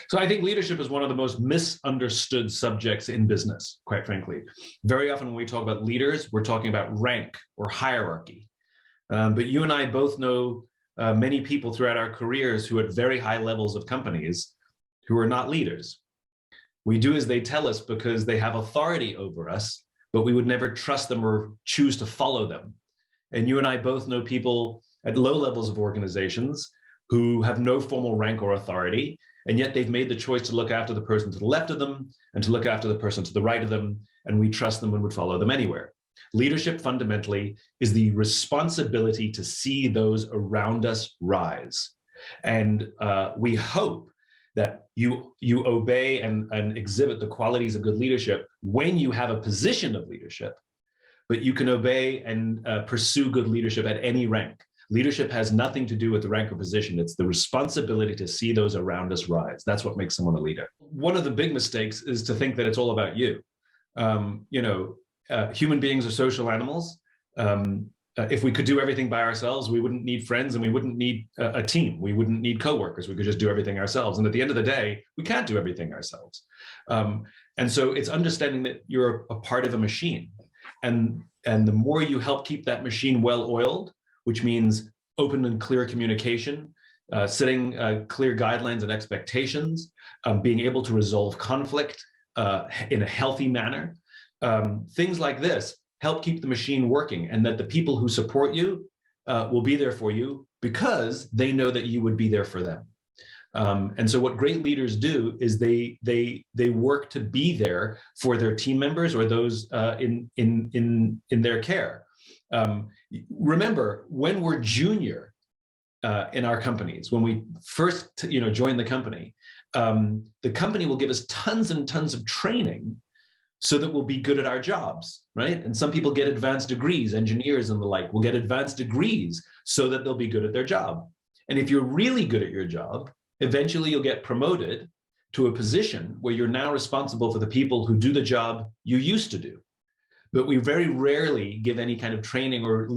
So I think leadership is one of the most misunderstood subjects in business, quite frankly. Very often when we talk about leaders, we're talking about rank or hierarchy. But you and I both know many people throughout our careers who at very high levels of companies who are not leaders. We do as they tell us because they have authority over us, but we would never trust them or choose to follow them. And you and I both know people at low levels of organizations who have no formal rank or authority, and yet they've made the choice to look after the person to the left of them and to look after the person to the right of them, and we trust them and would follow them anywhere. Leadership fundamentally is the responsibility to see those around us rise. And we hope that you obey and exhibit the qualities of good leadership when you have a position of leadership, but you can obey and pursue good leadership at any rank. Leadership has nothing to do with the rank or position. It's the responsibility to see those around us rise. That's what makes someone a leader. One of the big mistakes is to think that it's all about you. Human beings are social animals. If we could do everything by ourselves, we wouldn't need friends and we wouldn't need a team. We wouldn't need coworkers. We could just do everything ourselves. And at the end of the day, we can't do everything ourselves. And so it's understanding that you're a part of a machine. And the more you help keep that machine well-oiled, which means open and clear communication, setting clear guidelines and expectations, being able to resolve conflict in a healthy manner, things like this help keep the machine working, and that the people who support you will be there for you because they know that you would be there for them. And so what great leaders do is they work to be there for their team members or those in their care. Remember, when we're junior in our companies, when we first join the company will give us tons and tons of training so that we'll be good at our jobs, right? And some people get advanced degrees, engineers and the like will get advanced degrees so that they'll be good at their job. And if you're really good at your job, eventually you'll get promoted to a position where you're now responsible for the people who do the job you used to do. But we very rarely give any kind of training or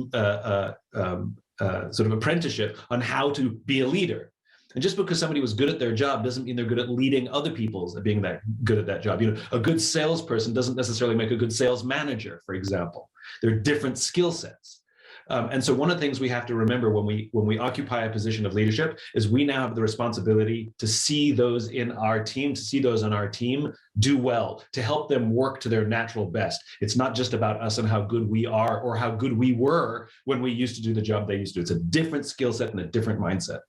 sort of apprenticeship on how to be a leader. And just because somebody was good at their job doesn't mean they're good at leading other people at being that good at that job. A good salesperson doesn't necessarily make a good sales manager, for example. There are different skill sets. And so one of the things we have to remember when we occupy a position of leadership is we now have the responsibility to see those in our team, to see those on our team do well, to help them work to their natural best. It's not just about us and how good we are or how good we were when we used to do the job they used to. It's a different skill set and a different mindset.